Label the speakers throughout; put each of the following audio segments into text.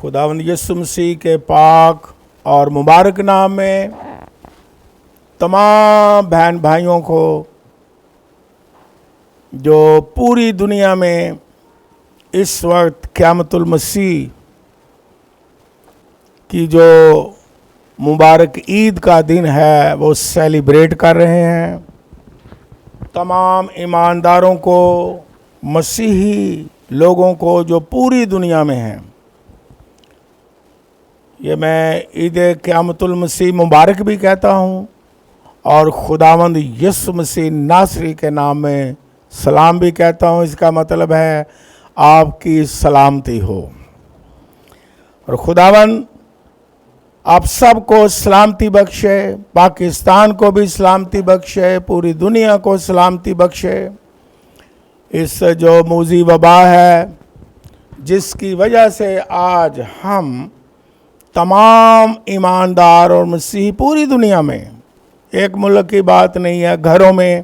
Speaker 1: खुदावंद यीशु मसीह के पाक और मुबारक नाम में तमाम बहन भाइयों को जो पूरी दुनिया में इस वक्त क़यामतुल मसीह की जो मुबारक ईद का दिन है वो सेलिब्रेट कर रहे हैं, तमाम ईमानदारों को, मसीही लोगों को जो पूरी दुनिया में हैं, ये मैं ईद क़यामतुल मसीह मुबारक भी कहता हूँ और खुदावंद यीशु मसीह नासरी के नाम में सलाम भी कहता हूँ। इसका मतलब है आपकी सलामती हो। और खुदावंद आप सबको सलामती बख्शे, पाकिस्तान को भी सलामती बख्शे, पूरी दुनिया को सलामती बख्शे। इस जो मूजी वबा है जिसकी वजह से आज हम तमाम ईमानदार और मसीही पूरी दुनिया में, एक मुल्क की बात नहीं है, घरों में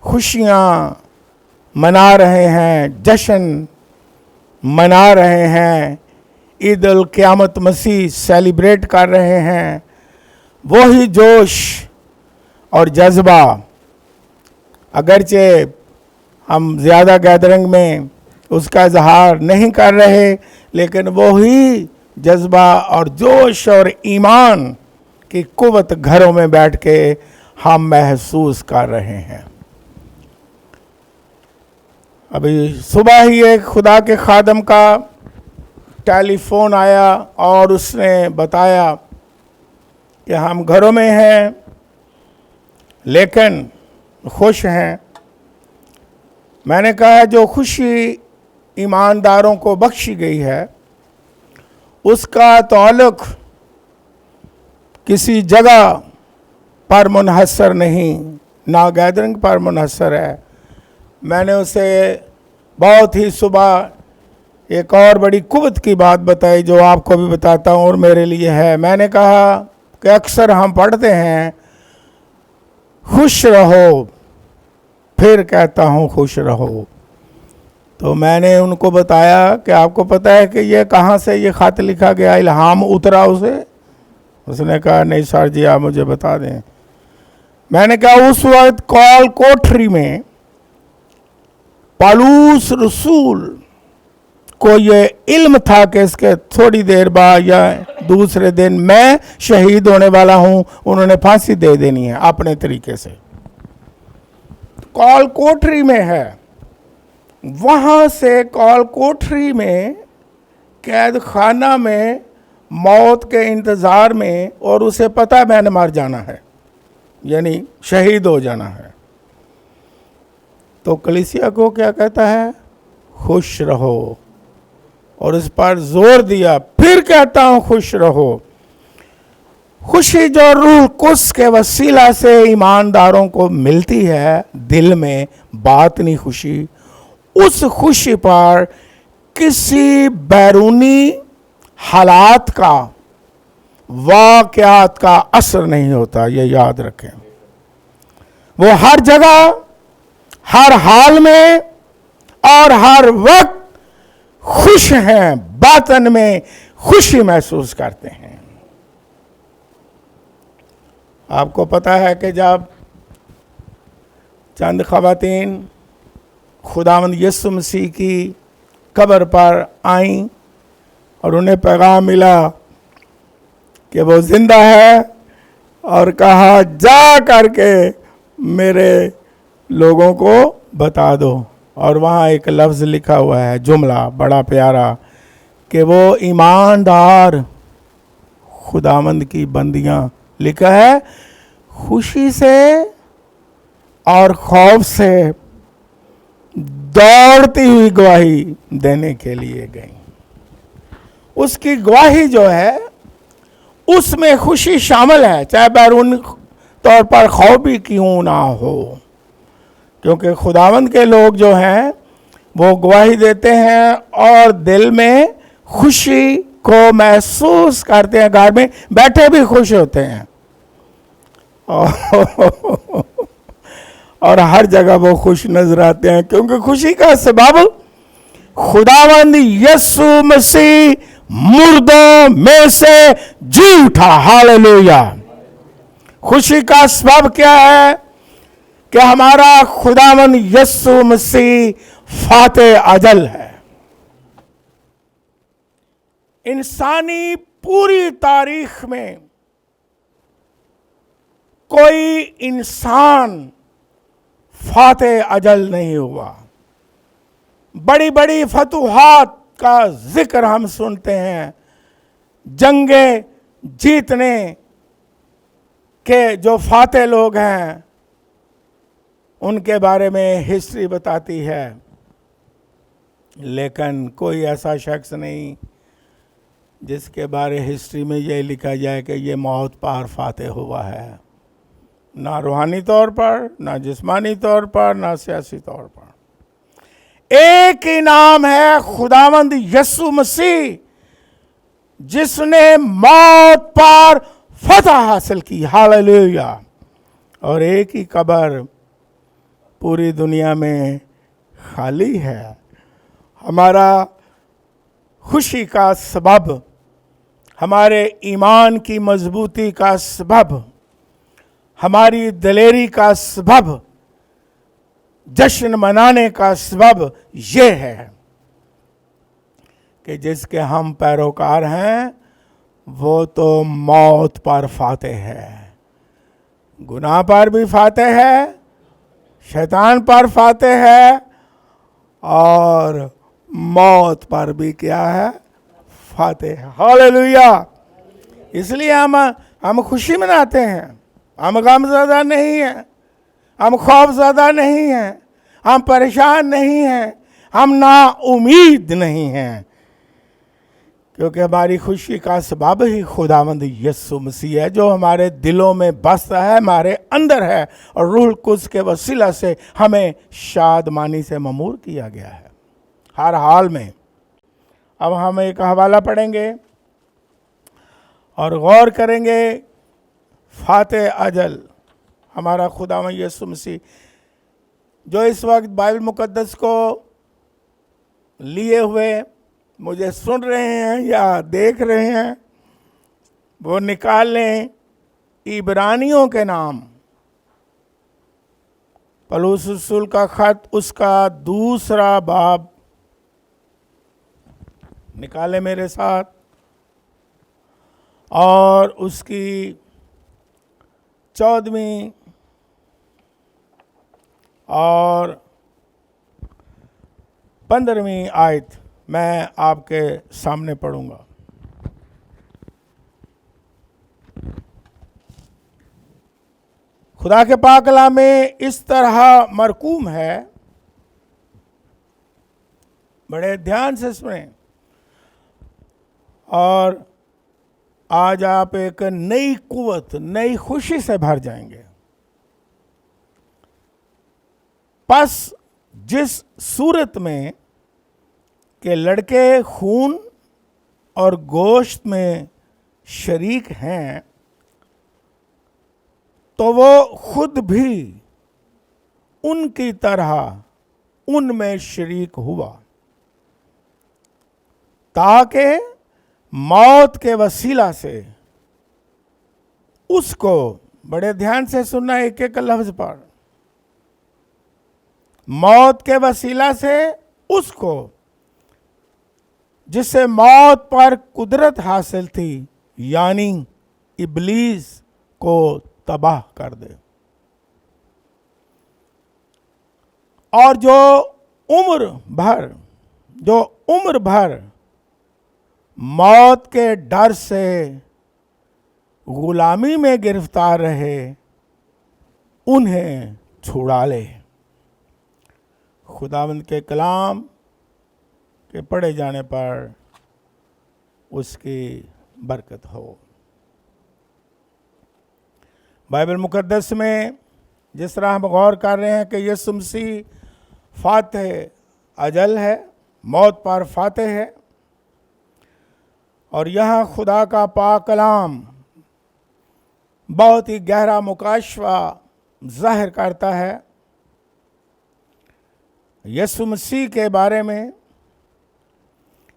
Speaker 1: खुशियाँ मना रहे हैं, जश्न मना रहे हैं, ईद उल क़यामत मसीह सेलिब्रेट कर रहे हैं। वही जोश और जज्बा, अगरचे हम ज़्यादा गैदरिंग में उसका इजहार नहीं कर रहे, लेकिन वही जज्बा और जोश और ईमान की कुव्वत घरों में बैठ के हम महसूस कर रहे हैं। अभी सुबह ही एक खुदा के खादम का टेलीफोन आया और उसने बताया कि हम घरों में हैं लेकिन खुश हैं। मैंने कहा जो खुशी ईमानदारों को बख्शी गई है उसका ताल्लुक किसी जगह पर मुनहसर नहीं, ना गैदरिंग पर मुनहसर है। मैंने उसे बहुत ही सुबह एक और बड़ी कुव्वत की बात बताई जो आपको भी बताता हूँ और मेरे लिए है। मैंने कहा कि अक्सर हम पढ़ते हैं खुश रहो, फिर कहता हूँ खुश रहो। तो मैंने उनको बताया कि आपको पता है कि ये कहाँ से ये ख़त लिखा गया, इल्हाम उतरा उसे? उसने कहा नहीं सर जी आप मुझे बता दें। मैंने कहा उस वक्त कॉल कोठरी में पालूस रसूल को ये इल्म था कि इसके थोड़ी देर बाद या दूसरे दिन मैं शहीद होने वाला हूँ, उन्होंने फांसी दे देनी है अपने तरीके से। कॉल कोठरी में है, वहाँ से कॉल कोठरी में कैद खाना में मौत के इंतज़ार में, और उसे पता है मैंने मर जाना है, यानी शहीद हो जाना है। तो कलीसिया को क्या कहता है? खुश रहो। और इस पर जोर दिया, फिर कहता हूँ खुश रहो। खुशी जो रूह कुद्स के वसीला से ईमानदारों को मिलती है दिल में, बातनी खुशी, उस खुशी पर किसी बैरूनी हालात का, वाक़यात का असर नहीं होता, ये याद रखें। वो हर जगह, हर हाल में और हर वक्त खुश हैं, बातन में खुशी महसूस करते हैं। आपको पता है कि जब चंद ख़वातीन खुदावंद यीशु मसीह की कब्र पर आईं और उन्हें पैगाम मिला कि वो ज़िंदा है, और कहा जा करके मेरे लोगों को बता दो। और वहाँ एक लफ्ज़ लिखा हुआ है, जुमला बड़ा प्यारा, कि वो ईमानदार खुदावंद की बंदियाँ, लिखा है खुशी से और खौफ से दौड़ती हुई गवाही देने के लिए गई। उसकी गवाही जो है उसमें खुशी शामिल है, चाहे बैरून तौर पर खौफ भी क्यों ना हो, क्योंकि खुदावंद के लोग जो हैं वो गवाही देते हैं और दिल में खुशी को महसूस करते हैं, घर में बैठे भी खुश होते हैं और हर जगह वो खुश नजर आते हैं, क्योंकि खुशी का सबब खुदावंद यीशु मसीह मुर्दों में से जी उठा। हालेलुया। खुशी का सबब क्या है कि हमारा खुदावन यीशु मसीह फाते अजल है। इंसानी पूरी तारीख में कोई इंसान फाते अजल नहीं हुआ। बड़ी बड़ी फतूहात का जिक्र हम सुनते हैं, जंगे जीतने के जो फाते लोग हैं उनके बारे में हिस्ट्री बताती है, लेकिन कोई ऐसा शख्स नहीं जिसके बारे हिस्ट्री में ये लिखा जाए कि ये मौत पार फाते हुआ है, ना रूहानी तौर पर, ना जिस्मानी तौर पर, ना सियासी तौर पर। एक ही नाम है खुदावंद यीशु मसीह, जिसने मौत पार फतह हासिल की। हालेलुया। और एक ही कब्र पूरी दुनिया में खाली है। हमारा खुशी का सबब, हमारे ईमान की मजबूती का सबब, हमारी दिलेरी का सबब, जश्न मनाने का सबब ये है कि जिसके हम पैरोकार हैं वो तो मौत पर फाते है, गुनाह पर भी फाते है, शैतान पर फाते है, और मौत पर भी क्या है, फाते है। हालेलुया। इसलिए हम खुशी मनाते हैं। हम गमज़दा नहीं हैं, हम खौफज़दा नहीं हैं, हम परेशान नहीं हैं, हम ना उम्मीद नहीं हैं, क्योंकि हमारी खुशी का सबब ही खुदावंद यीशु मसीह है, जो हमारे दिलों में बसता है, हमारे अंदर है, और रूह कुद्स के वसीला से हमें शादमानी से ममूर किया गया है हर हाल में। अब हम एक हवाला पढ़ेंगे और गौर करेंगे। फाते अजल हमारा खुदावंद यीशु मसीह, जो इस वक्त बाइबल मुकद्दस को लिए हुए मुझे सुन रहे हैं या देख रहे हैं, वो निकाल लें इब्रानियों के नाम, पौलुस रसूल का खत, उसका 2 बाब निकाले मेरे साथ, और उसकी 14वीं और 15वीं आयत मैं आपके सामने पढ़ूंगा। खुदा के पाक कलाम में इस तरह मरकूम है, बड़े ध्यान से सुने, और आज आप एक नई कुव्वत, नई खुशी से भर जाएंगे। बस जिस सूरत में कि लड़के खून और गोश्त में शरीक हैं, तो वो खुद भी उनकी तरह उनमें शरीक हुआ, ताकि मौत के वसीला से उसको, बड़े ध्यान से सुनना एक एक लफ्ज पर, मौत के वसीला से उसको जिससे मौत पर कुदरत हासिल थी, यानी इब्लीस को तबाह कर दे, और जो उम्र भर मौत के डर से गुलामी में गिरफ्तार रहे, उन्हें छुड़ा ले। खुदावंद के कलाम के पढ़े जाने पर उसकी बरकत हो। बाइबल मुकद्दस में जिस तरह हम गौर कर रहे हैं कि यीशु मसीह फातह अजल है, मौत पर फातह है, और यहाँ खुदा का पाक कलाम बहुत ही गहरा मुकाशवा जाहिर करता है यीशु मसीह के बारे में,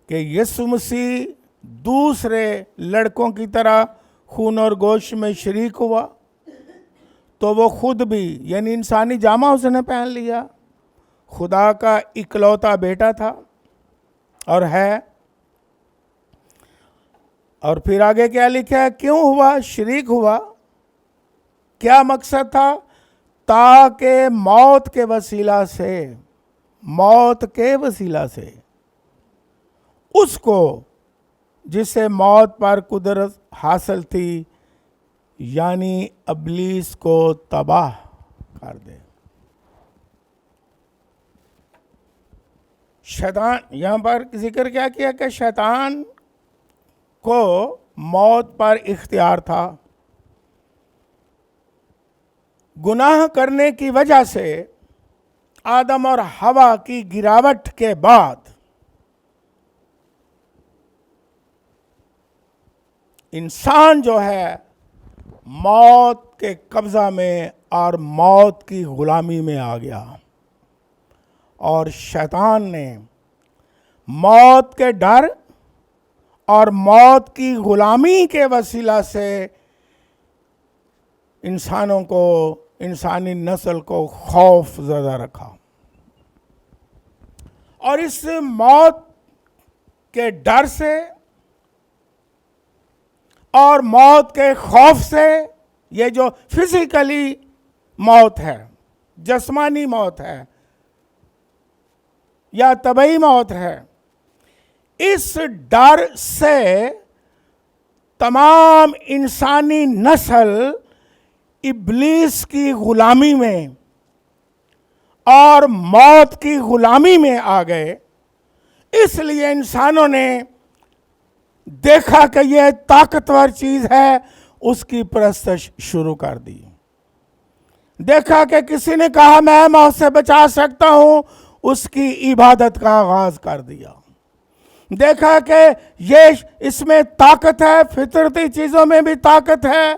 Speaker 1: कि यीशु मसीह दूसरे लड़कों की तरह खून और गोश्त में शरीक हुआ, तो वो खुद भी, यानी इंसानी जामा उसने पहन लिया। खुदा का इकलौता बेटा था और है। और फिर आगे क्या लिखा है, क्यों हुआ, शरीक हुआ, क्या मकसद था, ताकि मौत के वसीला से उसको जिसे मौत पर कुदरत हासिल थी, यानी इब्लीस को तबाह कर दे। शैतान, यहां पर जिक्र क्या किया कि शैतान को मौत पर इख्तियार था। गुनाह करने की वजह से आदम और हवा की गिरावट के बाद इंसान जो है मौत के कब्जा में और मौत की गुलामी में आ गया। और शैतान ने मौत के डर और मौत की गुलामी के वसीला से इंसानों को, इंसानी नस्ल को खौफ ज़्यादा रखा। और इस मौत के डर से और मौत के खौफ से, ये जो फिजिकली मौत है, जिस्मानी मौत है या तबई मौत है, इस डर से तमाम इंसानी नस्ल इब्लीस की गुलामी में और मौत की गुलामी में आ गए। इसलिए इंसानों ने देखा कि यह ताकतवर चीज है, उसकी परस्तिश शुरू कर दी। देखा कि किसी ने कहा मैं मौत से बचा सकता हूं, उसकी इबादत का आगाज कर दिया। देखा कि ये इसमें ताकत है, फितरती चीजों में भी ताकत है,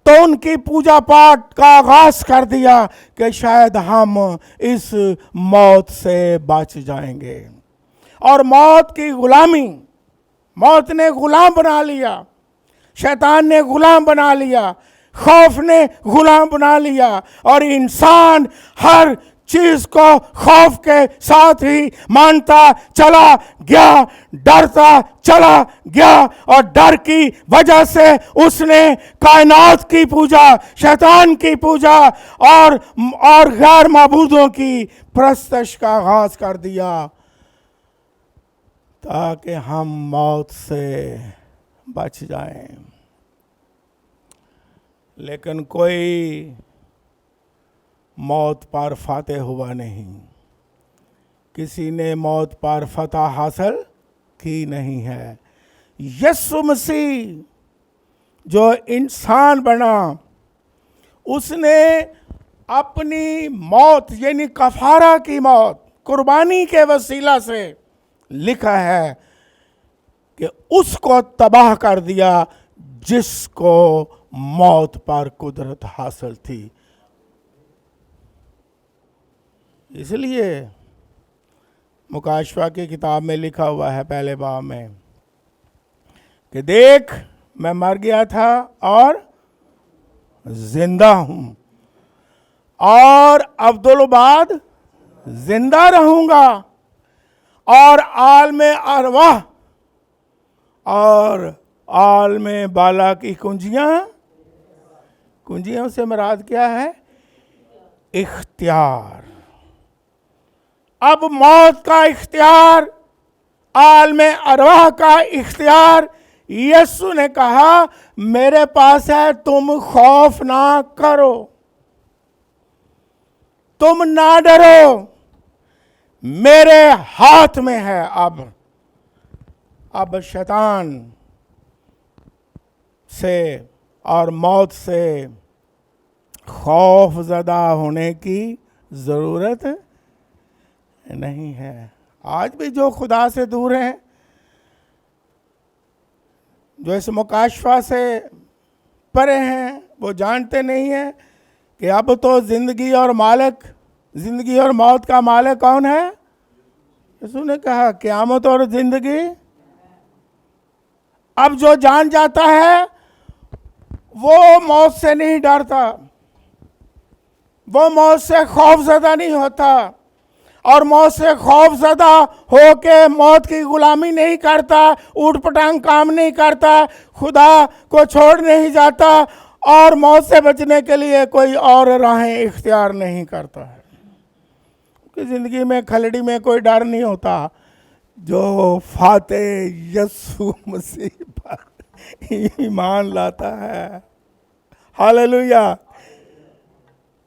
Speaker 1: तो उनकी पूजा पाठ का आगाज कर दिया कि शायद हम इस मौत से बच जाएंगे। और मौत की गुलामी, मौत ने गुलाम बना लिया, शैतान ने गुलाम बना लिया, खौफ ने गुलाम बना लिया। और इंसान हर चीज को खौफ के साथ ही मानता चला गया, डरता चला गया। और डर की वजह से उसने कायनात की पूजा, शैतान की पूजा और गैर माबूदों की परस्तिश का आगाज कर दिया, ताकि हम मौत से बच जाएं। लेकिन कोई मौत पर फातेह हुआ नहीं, किसी ने मौत पर फतह हासिल की नहीं है। यीशु मसीह जो इंसान बना, उसने अपनी मौत यानी कफारा की मौत, कुर्बानी के वसीला से, लिखा है कि उसको तबाह कर दिया जिसको मौत पर कुदरत हासिल थी। इसलिए मुकाशफा की किताब में लिखा हुआ है पहले बाब में कि देख मैं मर गया था और जिंदा हूं, और अब्दुल बाद जिंदा रहूंगा, और आलम अरवाह और आलम बाला की कुंजियां से मुराद क्या है, इख्तियार। अब मौत का इख्तियार, आलम अरवाह का इख्तियार यीशु ने कहा मेरे पास है, तुम खौफ ना करो, तुम ना डरो, मेरे हाथ में है। अब शैतान से और मौत से खौफ ज़दा होने की ज़रूरत नहीं है। आज भी जो खुदा से दूर हैं, जो इस मुकाशफा से परे हैं, वो जानते नहीं हैं कि अब तो जिंदगी और मौत का मालिक कौन है। यीशु ने कहा क़यामत और जिंदगी अब जो जान जाता है वो मौत से नहीं डरता, वो मौत से खौफजदा नहीं होता, और मौत से खौफजदा होके मौत की गुलामी नहीं करता, ऊट पटांग काम नहीं करता, खुदा को छोड़ नहीं जाता, और मौत से बचने के लिए कोई और राहें इख्तियार नहीं करता है। कि जिंदगी में खलड़ी में कोई डर नहीं होता। जो फाते यीशु मसीह पर ईमान लाता है, हालेलुया।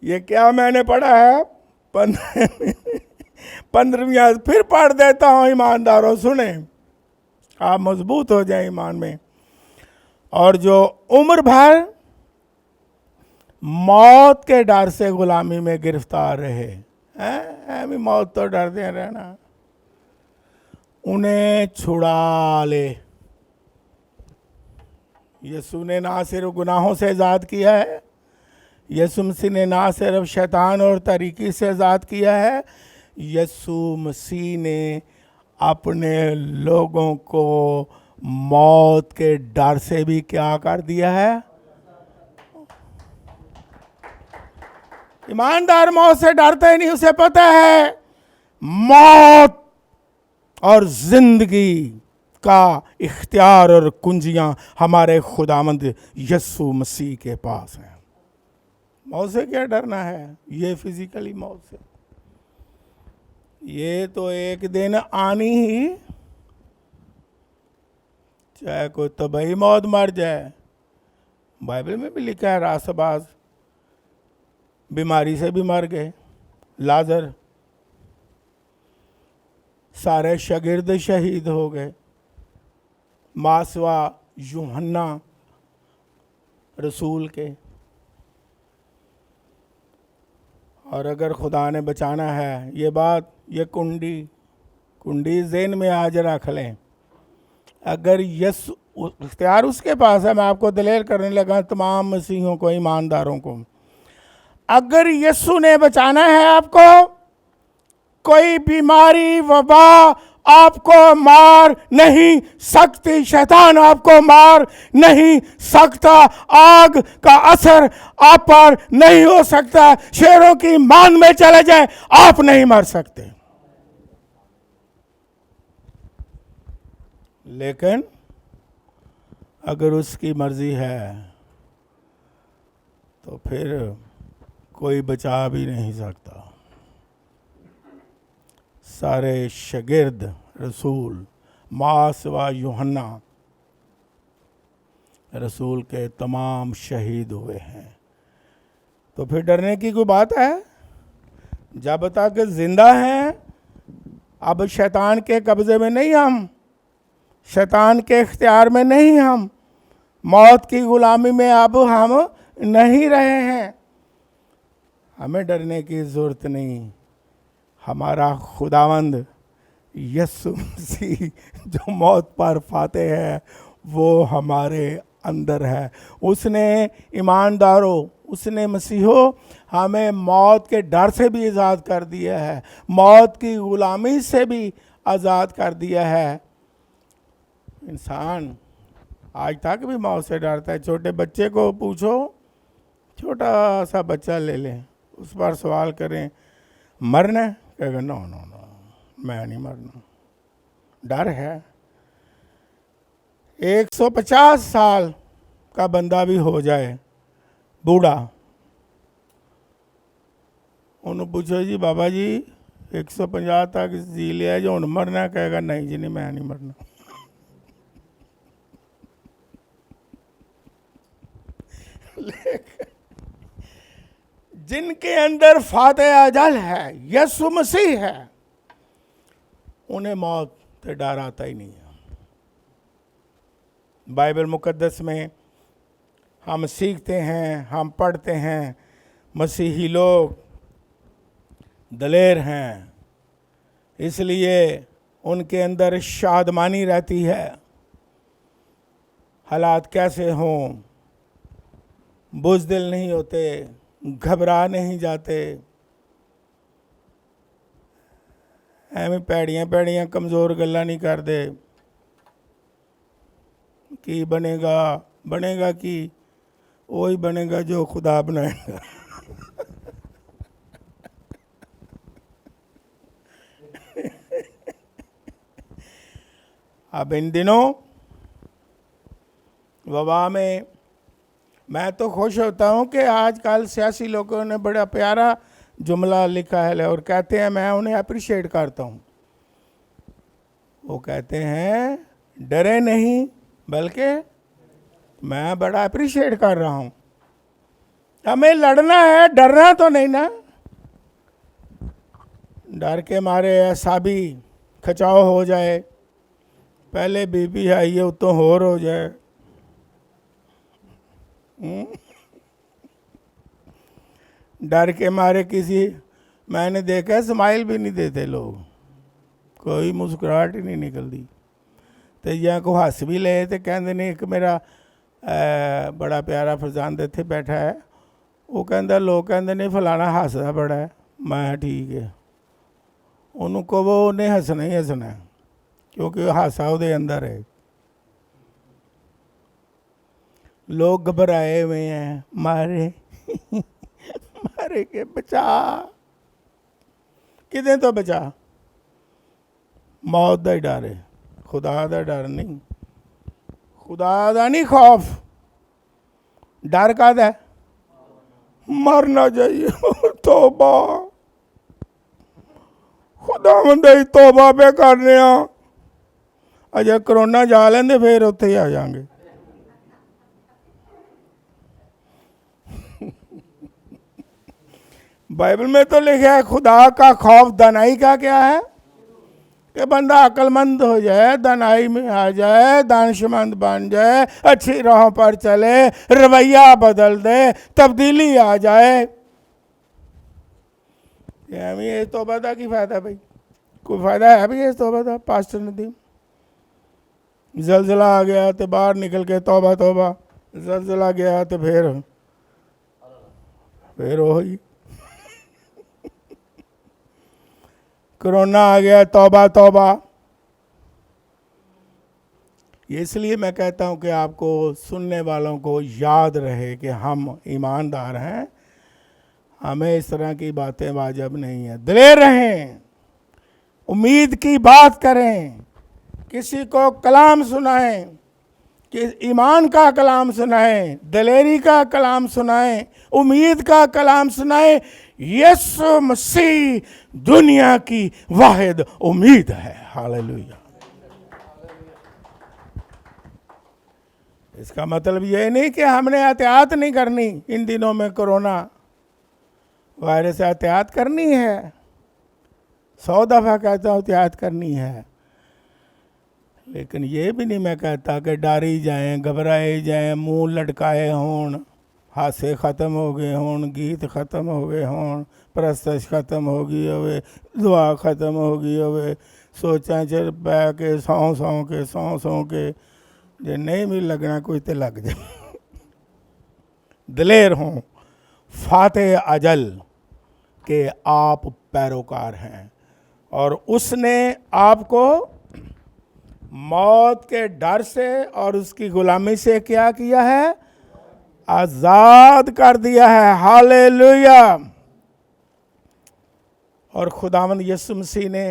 Speaker 1: ये क्या मैंने पढ़ा है, 15वीं आयत फिर पढ़ देता हूं। ईमानदारों सुने, आप मजबूत हो जाए ईमान में, और जो उम्र भर मौत के डर से गुलामी में गिरफ्तार रहे हैं, भी मौत तो डरते रहना, उन्हें छुड़ा ले। यीशु ने ना सिर्फ गुनाहों से आज़ाद किया है, यीशु मसीह ने ना सिर्फ शैतान और तरीकी से आज़ाद किया है, यीशु मसीह ने अपने लोगों को मौत के डर से भी क्या कर दिया है। ईमानदार मौत से डरता ही नहीं, उसे पता है मौत और जिंदगी का इख्तियार और कुंजियां हमारे खुदावंद यीशु मसीह के पास हैं। मौत से क्या डरना है, ये फिजिकली मौत से, ये तो एक दिन आनी ही, चाहे कोई तबाही मौत मर जाए। बाइबल में भी लिखा है रासबाज बीमारी से भी मर गए, लाजर, सारे शागिर्द शहीद हो गए, मासवा यूहन्ना रसूल के। और अगर खुदा ने बचाना है, ये बात, ये कुंडी ज़हन में आज रख लें, अगर यीशु इख्तियार उसके पास है। मैं आपको दलेल करने लगा तमाम मसीहों को, ईमानदारों को, अगर यीशु ने बचाना है आपको, कोई बीमारी वबा आपको मार नहीं सकती, शैतान आपको मार नहीं सकता, आग का असर आप पर नहीं हो सकता, शेरों की मान में चले जाए आप नहीं मर सकते। लेकिन अगर उसकी मर्जी है तो फिर कोई बचा भी नहीं सकता। सारे शागिर्द रसूल, मासवा यूहन्ना रसूल के तमाम शहीद हुए हैं। तो फिर डरने की कोई बात है? जब तक जिंदा हैं, अब शैतान के कब्जे में नहीं, हम शैतान के इख्तियार में नहीं, हम मौत की गुलामी में अब हम नहीं रहे हैं। हमें डरने की ज़रूरत नहीं। हमारा खुदावंद यीशु मसीह जो मौत पर फाते है, वो हमारे अंदर है। उसने ईमानदारों, उसने मसीहों हमें मौत के डर से भी आज़ाद कर दिया है, मौत की गुलामी से भी आज़ाद कर दिया है। इंसान आज तक भी मौत से डरता है। छोटे बच्चे को पूछो, छोटा सा बच्चा ले लें, उस पर सवाल करें मरना, कहेगा नो नो नो, मैं नहीं मरना। डर है। 150 साल का बंदा भी हो जाए बूढ़ा, उन्होंने पूछो जी बाबा जी 150 तक जी लिया जो उन मरना, कहेगा नहीं जी नहीं, मैं नहीं मरना। जिनके अंदर फाते अजल है, यीशु मसीह है, उन्हें मौत से डर आता ही नहीं है। बाइबल मुकद्दस में हम सीखते हैं, हम पढ़ते हैं, मसीही लोग दलेर हैं, इसलिए उनके अंदर शादमानी रहती है। हालात कैसे हों, बुज़दिल नहीं होते, घबरा नहीं जाते, एवं पैड़ियां पैड़ियां कमज़ोर गल्लां नहीं करते। कि बनेगा कि वही बनेगा जो खुदा बनाएगा। अब इन दिनों वबा में मैं तो खुश होता हूँ कि आजकल सियासी लोगों ने बड़ा प्यारा जुमला लिखा है और कहते हैं, मैं उन्हें अप्रिशिएट करता हूँ। वो कहते हैं डरे नहीं, बल्कि मैं बड़ा अप्रिशिएट कर रहा हूँ। हमें लड़ना है, डरना तो नहीं ना। डर के मारे ऐसा भी खचाव हो जाए, पहले बीपी आई है तो होर हो जाए। डर के मारे किसी, मैंने देखा स्माइल भी नहीं देते लोग, कोई मुस्कुराहट ही नहीं निकलती। तो यहाँ को हंस भी ले तो कहते नहीं। एक मेरा बड़ा प्यारा फरजांद इत्थे बैठा है, वो कहता लोग कहते नहीं फलाना हसदा बड़ा है। मैं ठीक है, उन्होंने कहो उन्हें हसना ही हसना है, क्योंकि हासा उसके अंदर है। लोग घबराए हुए हैं, मारे मारे के बचा, किदें तो बचा, मौत का ही डर है, खुदा का डर नहीं। खुदा का नहीं खौफ, डर काहदा है? मर ना जाइए। तौबा, खुदा बंदे तौबा पे करने अजे करोना जा लेंदे फिर उत्थे ही आ जाएंगे। बाइबल में तो लिखा है खुदा का खौफ दानाई का क्या है कि बंदा अक्लमंद हो जाए, दानाई में आ जाए, दानिशमंद बन जाए, अच्छी राहों पर चले, रवैया बदल दे, तब्दीली आ जाए। ये तौबा का की फायदा भाई? कोई फायदा है भाई इस तौबा का? पास्टर नदीम, जलजला आ गया तो बाहर निकल के तौबा तौबा, जलजला गया तो फिर वही कोरोना आ गया, तौबा तौबा। इसलिए मैं कहता हूं कि आपको सुनने वालों को याद रहे कि हम ईमानदार हैं, हमें इस तरह की बातें वाजिब नहीं है। दिलेर रहें, उम्मीद की बात करें, किसी को कलाम सुनाएं, कि ईमान का कलाम सुनाएं, दिलेरी का कलाम सुनाएं, उम्मीद का कलाम सुनाएं। यीशु मसीह दुनिया की वाहिद उम्मीद है। हालेलुया। इसका मतलब यह नहीं कि हमने एहतियात नहीं करनी। इन दिनों में कोरोना वायरस से एहतियात करनी है, 100 दफ़ा कहता हूँ एहतियात करनी है। लेकिन ये भी नहीं मैं कहता कि डरी जाएं, घबराए जाएं, मुंह लटकाए हों, हासे ख़त्म हो गए हों, गीत ख़त्म हो गए हों, परस्तश ख़त्म हो गई होवे, दुआ ख़त्म हो गई होवे, सोचा चल पै के सौ के जे नहीं भी लगना कोई तो लग जाए। दिलेर हों, फाते अजल के आप पैरोकार हैं और उसने आपको मौत के डर से और उसकी गुलामी से क्या किया है? आजाद कर दिया है। हालेलुया। और खुदावंद यीशु मसीह ने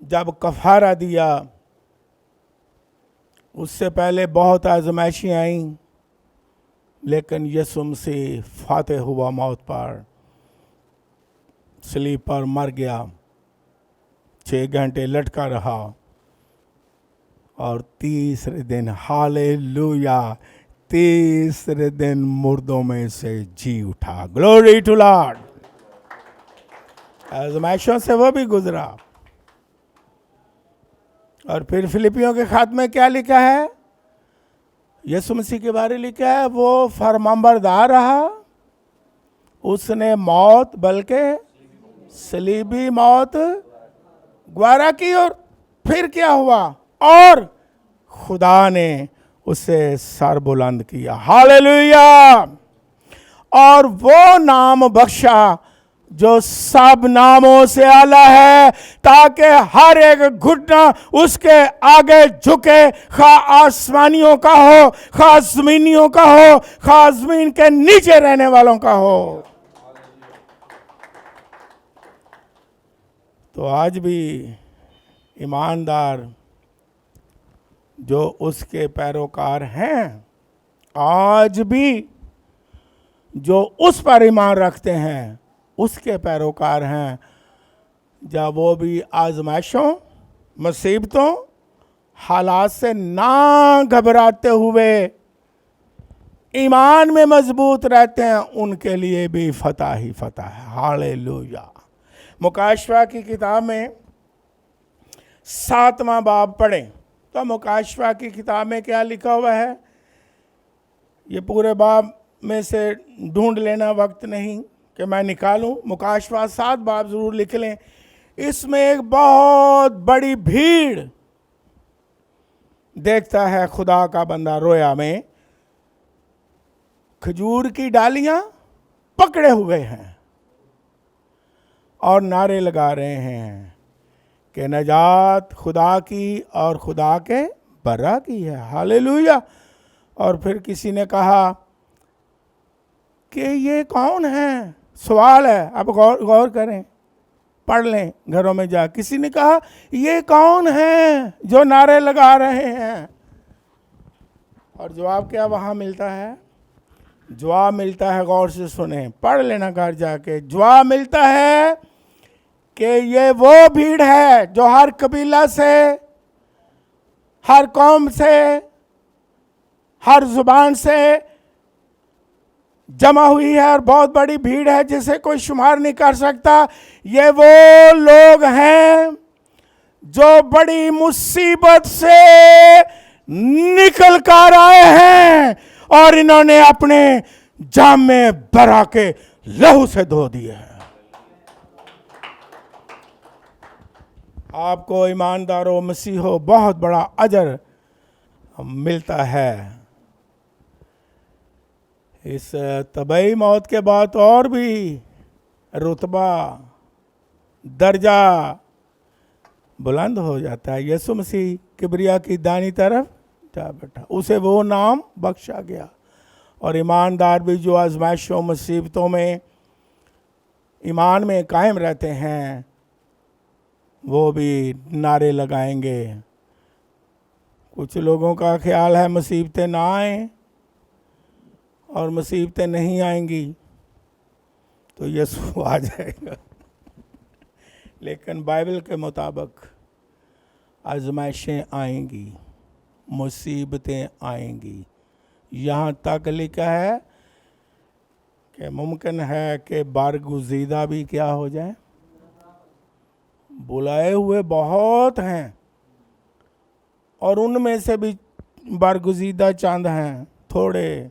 Speaker 1: जब कफारा दिया, उससे पहले बहुत आजमाइशें आईं, लेकिन यीशु मसीह फातेह हुआ मौत पर, सलीब पर मर गया, 6 घंटे लटका रहा और तीसरे दिन, हालेलुया, तीसरे दिन मुर्दों में से जी उठा। Glory to Lord. आजमाइशों से वो भी गुजरा। और फिर फिलिपियों के खात में क्या लिखा है? यीशु मसीह के बारे में लिखा है, वो फरमाबरदार रहा, उसने मौत बल्कि सलीबी मौत ग्वारा की। और फिर क्या हुआ? और खुदा ने उसे सर बुलंद किया। हालेलुया। और वो नाम बख्शा जो सब नामों से आला है, ताकि हर एक घुटना उसके आगे झुके, खा आसमानियों का हो, खा जमीनियों का हो, खा जमीन के नीचे रहने वालों का हो। तो आज भी ईमानदार जो उसके पैरोकार हैं, आज भी जो उस पर ईमान रखते हैं उसके पैरोकार हैं, जब वो भी आजमाइशों, मुसीबतों, हालात से ना घबराते हुए ईमान में मजबूत रहते हैं, उनके लिए भी फतह ही फतह है। हालेलुया। मुकाशवा की किताब में 7वां बाब पढ़ें तो मुकाशवा की किताब में क्या लिखा हुआ है, ये पूरे बाब में से ढूंढ लेना, वक्त नहीं कि मैं निकालूं। मुकाशवा 7 बाब जरूर लिख लें। इसमें एक बहुत बड़ी भीड़ देखता है खुदा का बंदा रोया में खजूर की डालियां पकड़े हुए हैं और नारे लगा रहे हैं कि नजात खुदा की और खुदा के बरा की है। हालेलुया। और फिर किसी ने कहा कि ये कौन है, सवाल है, अब गौर करें, पढ़ लें घरों में जा। किसी ने कहा ये कौन है जो नारे लगा रहे हैं, और जवाब क्या वहां मिलता है? जवाब मिलता है, गौर से सुने, पढ़ लेना घर जाके। जवाब मिलता है कि ये वो भीड़ है जो हर कबीला से, हर कौम से, हर जुबान से जमा हुई है, और बहुत बड़ी भीड़ है जिसे कोई शुमार नहीं कर सकता। ये वो लोग हैं जो बड़ी मुसीबत से निकल कर आए हैं और इन्होंने अपने जामे बरा के लहू से धो दिए हैं। आपको ईमानदारों, मसीहो, बहुत बड़ा अजर मिलता है। इस तबई मौत के बाद और भी रुतबा, दर्जा बुलंद हो जाता है। यीशु मसीह किबरिया की दानी तरफ जा बैठा, उसे वो नाम बख्शा गया। और ईमानदार भी जो आजमाइशों, मुसीबतों में ईमान में कायम रहते हैं, वो भी नारे लगाएंगे। कुछ लोगों का ख्याल है मुसीबतें ना आए, और मुसीबतें नहीं आएंगी तो यीशु आ जाएगा। लेकिन बाइबल के मुताबिक आजमाइशें आएंगी, मुसीबतें आएंगी। यहाँ तक लिखा है कि मुमकिन है कि बरगुज़ीदा भी क्या हो जाए। बुलाए हुए बहुत हैं और उनमें से भी बरगुज़ीदा चंद हैं, थोड़े।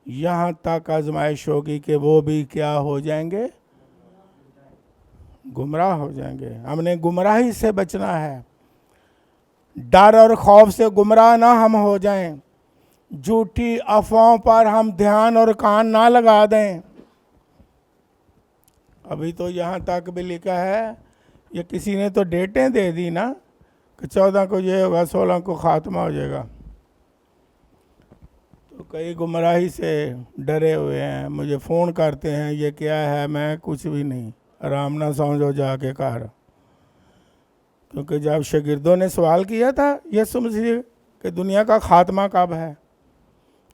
Speaker 1: यहाँ तक आजमाइश होगी कि वो भी क्या हो जाएंगे, गुमराह हो जाएंगे। हमने गुमराही से बचना है, डर और खौफ से गुमराह ना हम हो जाएं, झूठी अफवाहों पर हम ध्यान और कान ना लगा दें। अभी तो यहाँ तक भी लिखा है, ये किसी ने तो डेटें दे दी ना कि 14 को ये होगा, 16 को खात्मा हो जाएगा। तो कई गुमराही से डरे हुए हैं, मुझे फ़ोन करते हैं ये क्या है। मैं कुछ भी नहीं, आराम ना समझो जाके घर। क्योंकि जब शागिर्दों ने सवाल किया था यीशु मसीह कि दुनिया का खात्मा कब है,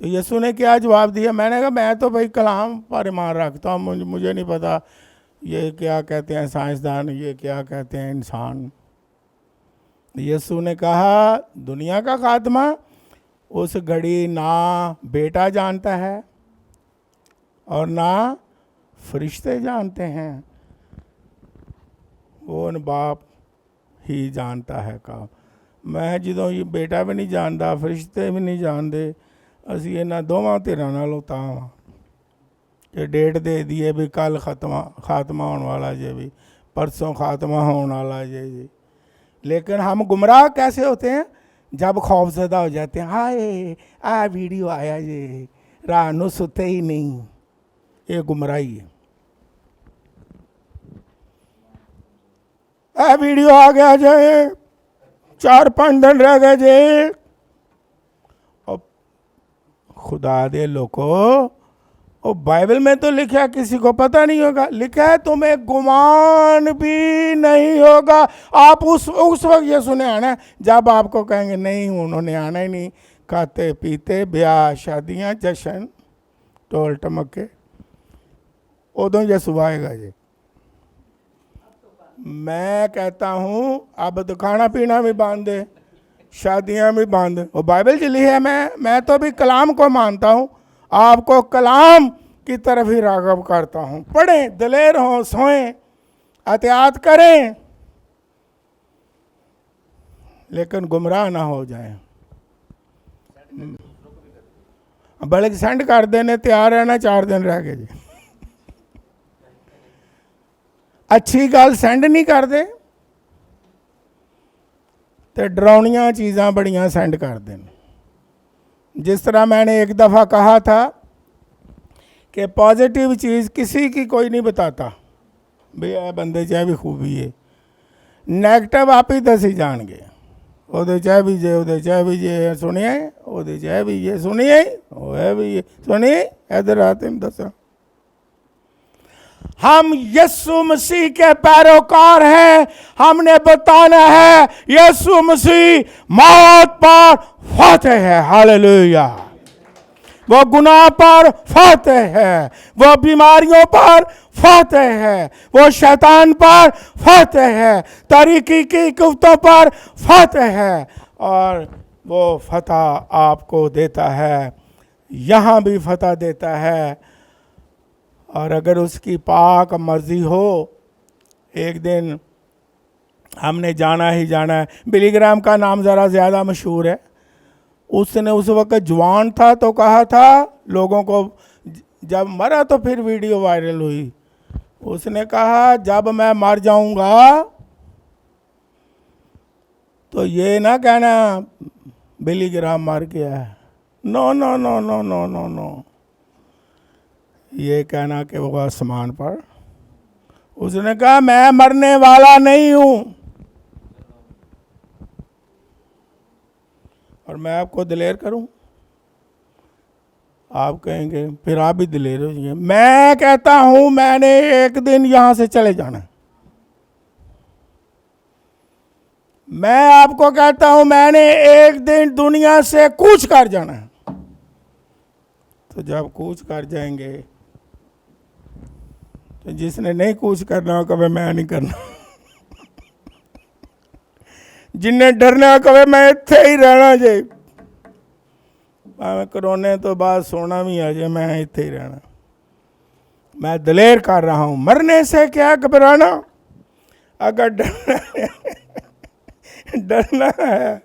Speaker 1: तो यीशु ने क्या जवाब दिया? मैंने कहा मैं तो भाई कलाम पर ईमान रखता हूँ, मुझे नहीं पता ये क्या कहते हैं साइंसदान, ये क्या कहते हैं इंसान। यीशु ने कहा दुनिया का खात्मा उस घड़ी ना बेटा जानता है और ना फरिश्ते जानते हैं, वो उन बाप ही जानता है का। मैं ਜਦੋਂ ये बेटा भी नहीं जानता, फरिश्ते भी नहीं जानते, ਅਸੀਂ ਇਹਨਾਂ ਦੋਵਾਂ ਧਿਰਾਂ ਨਾਲੋਂ ਤਾਂ ਵਾਂ कि डेट दे दिए भी कल खात्मा होने वाला जे, भी परसों खात्मा होने वाला जे जी। लेकिन हम गुमराह कैसे होते हैं? जब खौफजदा हो जाते हैं, हाय आ वीडियो आया जे, रात को सुते ही नहीं। ये गुमराही है। वीडियो आ गया जे, 4-5 दिन रह गए जे। और खुदा दे लोगो, और बाइबल में तो लिखा है किसी को पता नहीं होगा, लिखा है तुम्हें गुमान भी नहीं होगा। आप उस वक्त ये सुने आना है जब आपको कहेंगे नहीं उन्होंने आना ही नहीं, खाते पीते ब्याह शादियां जश्न टोल टमके, उदों यसू आएगा जी। मैं कहता हूं अब तो खाना पीना भी बांध दे, शादियां भी बांध। वो बाइबल चली है। मैं तो भी कलाम को मानता हूं, आपको कलाम की तरफ ही राग़ब करता हूं। पढ़ें, दलेर हों, सोएं, एहतियात करें, लेकिन गुमराह ना हो जाएं। बल्कि सेंड कर देने तैयार रहना, 4 दिन रह गए जी। अच्छी गल सेंड नहीं कर दे तो डरावनियां चीज़ां बड़ियां सेंड कर दें। जिस तरह मैंने एक दफ़ा कहा था कि पॉजिटिव चीज़ किसी की कोई नहीं बताता, भैया बंदे चाहे भी खूबी है, नैगेटिव आप ही दसी जाएंगे। ਉਹਦੇ ਚਾਹ ਵੀ ਜੇ, ਉਹਦੇ ਚਾਹ ਵੀ ਜੇ, ਸੁਣिए ਉਹਦੇ ਚਾਹ ਵੀ ਜੇ, सुनिए वो है भी ये, सुनिए इधर आते हम दसा। हम यीशु मसीह के पैरोकार हैं। हमने बताना है यीशु मसीह मौत पर फतेह है। हालेलुया। वो गुनाह पर फतेह है, वो बीमारियों पर फतेह है, वो शैतान पर फतेह है, तरीकी की कुफ्तों पर फतेह है, और वो फतह आपको देता है, यहाँ भी फतह देता है। और अगर उसकी पाक मर्जी हो, एक दिन हमने जाना ही जाना है। बिली ग्राहम का नाम ज़रा ज़्यादा मशहूर है। उसने उस वक्त जवान था तो कहा था लोगों को, जब मरा तो फिर वीडियो वायरल हुई, उसने कहा जब मैं मर जाऊंगा तो ये ना कहना बिली ग्राहम मर गया है। No no no no no no no, ये कहना कि वो आसमान पर। उसने कहा मैं मरने वाला नहीं हूं। और मैं आपको दिलेर करूं, आप कहेंगे फिर आप भी दिलेर हो जाएंगे। मैं कहता हूं मैंने एक दिन यहां से चले जाना। मैं आपको कहता हूं मैंने एक दिन दुनिया से कूच कर जाना। तो जब कूच कर जाएंगे तो जिसने नहीं कूच करना कभी मैं नहीं करना। जिन्हें डरना कभी मैं इत्थे ही रहना जे, भावें कोरोने तो बाद सोना भी आ जाए, मैं इत्थे ही रहना। मैं दिलेर कर रहा हूं, मरने से क्या घबराना। अगर डरना है,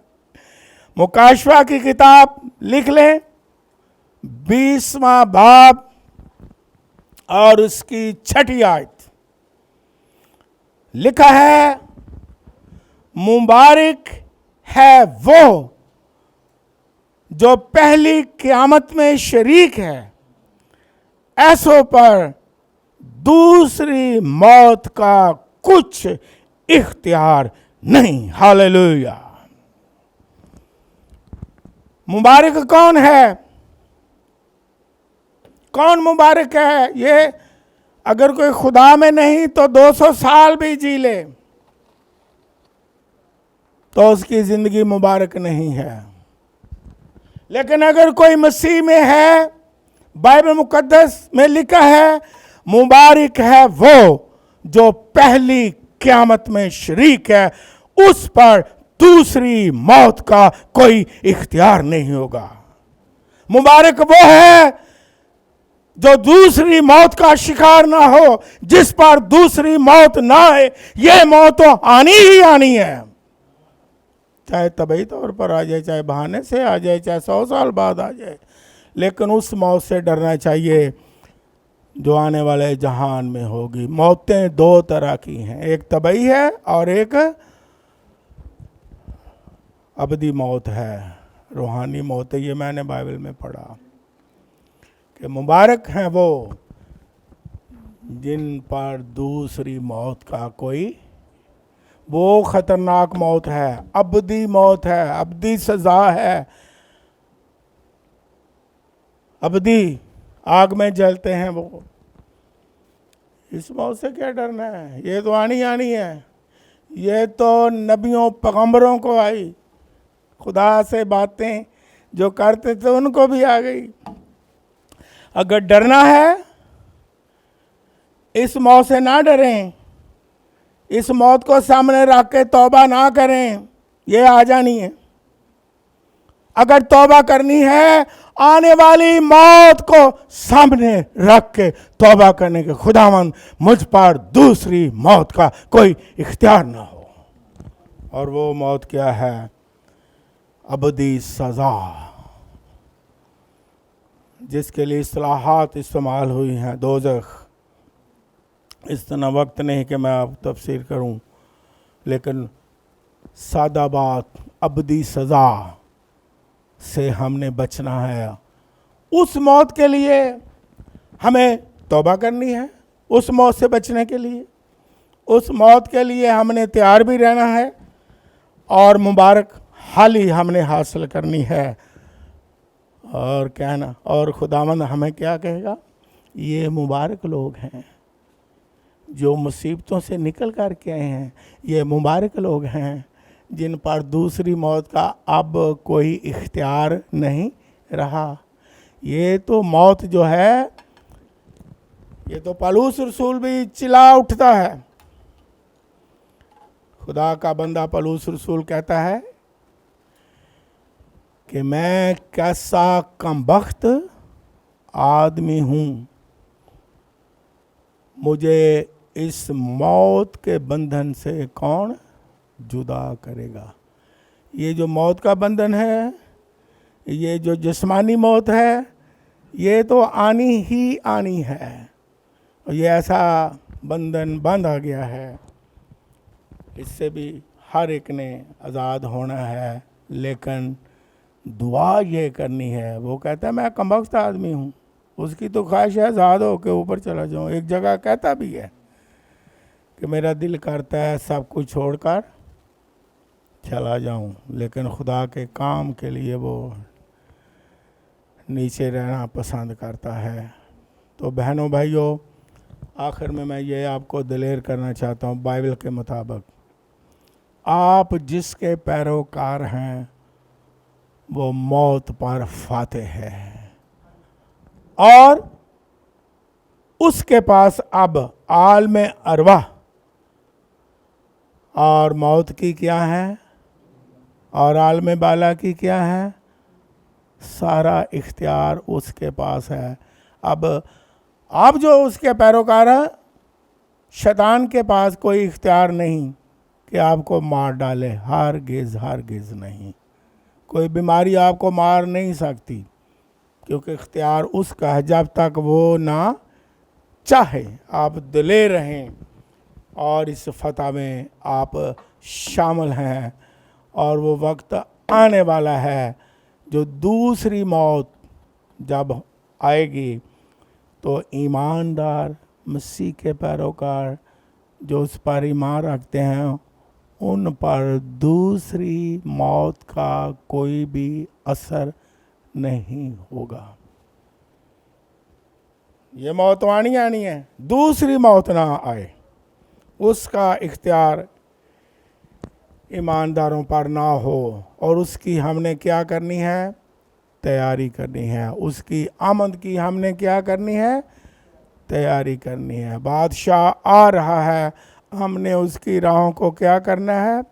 Speaker 1: मुकाशवा की किताब लिख लें, 20वां बाब और उसकी 6ठी आयत लिखा है, मुबारक है वो जो पहली क़यामत में शरीक है, ऐसों पर दूसरी मौत का कुछ इख्तियार नहीं। हालेलुया। मुबारक कौन है? कौन मुबारक है? ये अगर कोई खुदा में नहीं तो 200 साल भी जी ले तो उसकी जिंदगी मुबारक नहीं है। लेकिन अगर कोई मसीह में है, बाइबल मुकद्दस में लिखा है, मुबारक है वो जो पहली क़यामत में शरीक है, उस पर दूसरी मौत का कोई इख्तियार नहीं होगा। मुबारक वो है जो दूसरी मौत का शिकार ना हो, जिस पर दूसरी मौत ना आए। ये मौत तो आनी ही आनी है, चाहे तबई तौर पर आ जाए, चाहे बहाने से आ जाए, चाहे 100 साल बाद आ जाए, लेकिन उस मौत से डरना चाहिए जो आने वाले जहान में होगी। मौतें 2 तरह की हैं, एक तबई है और एक अबदी मौत है, रूहानी मौत है। ये मैंने बाइबल में पढ़ा कि मुबारक हैं वो जिन पर दूसरी मौत का कोई, वो खतरनाक मौत है, अबदी मौत है, अबदी सजा है, अबदी आग में जलते हैं वो। इस मौत से क्या डरना है, ये तो आनी आनी है। ये तो नबियों पैगंबरों को आई, खुदा से बातें जो करते थे उनको भी आ गई। अगर डरना है इस मौत से ना डरें, इस मौत को सामने रख के तौबा ना करें, ये आ जानी है। अगर तौबा करनी है, आने वाली मौत को सामने रख के तौबा करने के, खुदावंद मुझ पर दूसरी मौत का कोई इख्तियार ना हो। और वो मौत क्या है? अबदी सजा, जिसके लिए इस्लाहात इस्तेमाल हुई हैं, दोज़ख। इतना वक्त नहीं कि मैं अब तफसीर करूं, लेकिन सादा बात, अबदी सज़ा से हमने बचना है। उस मौत के लिए हमें तौबा करनी है, उस मौत से बचने के लिए, उस मौत के लिए हमने तैयार भी रहना है, और मुबारक हाली हमने हासिल करनी है। और कहना, और खुदावंद हमें क्या कहेगा? ये मुबारक लोग हैं जो मुसीबतों से निकल कर के आए हैं, ये मुबारक लोग हैं जिन पर दूसरी मौत का अब कोई इख्तियार नहीं रहा। ये तो मौत जो है, ये तो पौलुस रसूल भी चिल्ला उठता है। खुदा का बंदा पौलुस रसूल कहता है कि मैं कैसा कमबख्त आदमी हूँ, मुझे इस मौत के बंधन से कौन जुदा करेगा। ये जो मौत का बंधन है, ये जो जिस्मानी मौत है, ये तो आनी ही आनी है। और ये ऐसा बंधन बांधा गया है, इससे भी हर एक ने आज़ाद होना है। लेकिन दुआ ये करनी है, वो कहता है मैं कमबख्त आदमी हूँ, उसकी तो ख्वाहिश है आज़ाद हो के ऊपर चला जाऊँ। एक जगह कहता भी है कि मेरा दिल करता है सब कुछ छोड़कर चला जाऊं, लेकिन खुदा के काम के लिए वो नीचे रहना पसंद करता है। तो बहनों भाइयों, आखिर में मैं ये आपको दिलेर करना चाहता हूँ, बाइबल के मुताबिक आप जिसके पैरोकार हैं वो मौत पर फातेह है, और उसके पास अब आलम अरवाह और मौत की क्या है, और आलम बाला की क्या है, सारा इख्तियार उसके पास है। अब जो उसके पैरोकार हैं, शैतान के पास कोई इख्तियार नहीं कि आपको मार डाले, हरगिज़ नहीं। कोई बीमारी आपको मार नहीं सकती, क्योंकि इख्तियार उसका है। जब तक वो ना चाहे आप दिलेर रहें और इस फतह में आप शामिल हैं। और वो वक्त आने वाला है जो दूसरी मौत जब आएगी तो ईमानदार मसीह के पैरोकार जो उस पर ईमान रखते हैं, उन पर दूसरी मौत का कोई भी असर नहीं होगा। ये मौत आनी है, दूसरी मौत ना आए, उसका इख्तियार ईमानदारों पर ना हो। और उसकी हमने क्या करनी है? तैयारी करनी है। उसकी आमद की हमने क्या करनी है? तैयारी करनी है। बादशाह आ रहा है, हमने उसकी राहों को क्या करना है?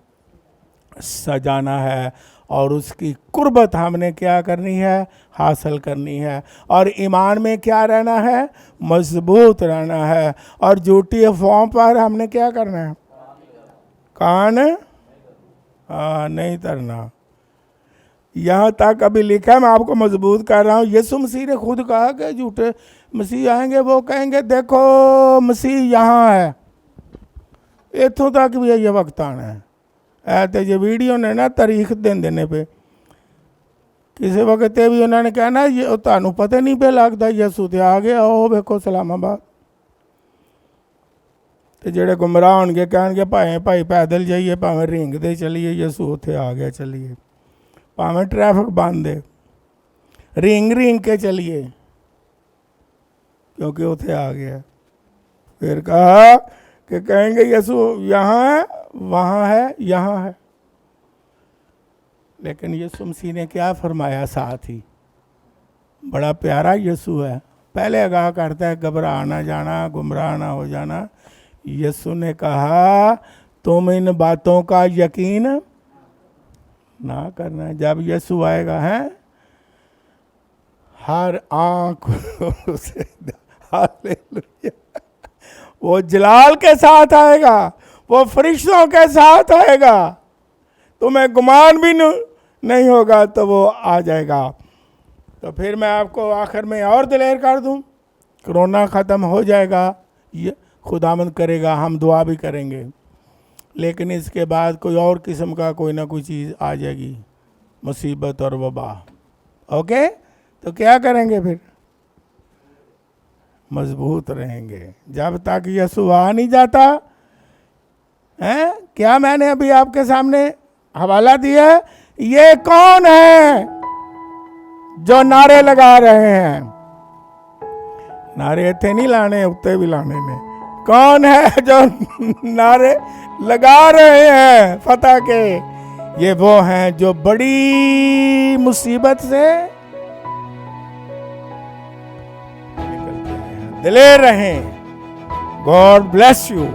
Speaker 1: सजाना है। और उसकी कुर्बत हमने क्या करनी है? हासिल करनी है। और ईमान में क्या रहना है? मजबूत रहना है। और झूठी अफवाहों पर हमने क्या करना है? कान नहीं तरना। यहाँ तक अभी लिखा है, मैं आपको मजबूत कर रहा हूँ। यीशु मसीह ने खुद कहा कि झूठे मसीह आएंगे, वो कहेंगे देखो मसीह यहाँ है। इतों तक भी ये वक्त आना है। ऐसे ये वीडियो ने ना तारीख दिन देने पे किसी वक्त भी उन्होंने कहना ये तुहानू पता नहीं पे लगता यीशु ते आ गया, ओ देखो इस्लामाबाद। तो जेड़े गुमराह होणगे कहणगे भाई पैदल जाइए, भावें रिंगदे चलिए, यसू उत्थे आ गया चलिए, भावें ट्रैफिक बंद है, रिंग के चलिए क्योंकि उत्थे आ गया। फिर कहा कि कहेंगे यसू यहाँ है, वहाँ है, यहाँ है। लेकिन यीशु मसीह ने क्या फरमाया साथ ही, बड़ा प्यारा यीशु है। पहले आगाह करता है घबरा ना जाना, गुमराह ना हो जाना। यीशु ने कहा तुम इन बातों का यकीन ना करना। जब यीशु आएगा है, हर आंख उसे हालेलुया, वो जलाल के साथ आएगा, वो फरिश्तों के साथ आएगा, तुम्हें गुमान भी नहीं होगा, तो वो आ जाएगा। तो फिर मैं आपको आखिर में और दिलेर कर दूं, कोरोना ख़त्म हो जाएगा, ये खुदावंद करेगा, हम दुआ भी करेंगे, लेकिन इसके बाद कोई और किस्म का कोई ना कोई चीज़ आ जाएगी, मुसीबत और वबा। ओके, तो क्या करेंगे फिर? मजबूत रहेंगे जब तक यीशु आ नहीं जाता है। क्या मैंने अभी आपके सामने हवाला दिया? ये कौन है जो नारे लगा रहे हैं? नारे इतने नहीं लाने, उत्ते भी लाने ने। कौन है जो नारे लगा रहे हैं फतह के? ये वो हैं जो बड़ी मुसीबत से निकलते हैं। दिलेर रहें। God bless you.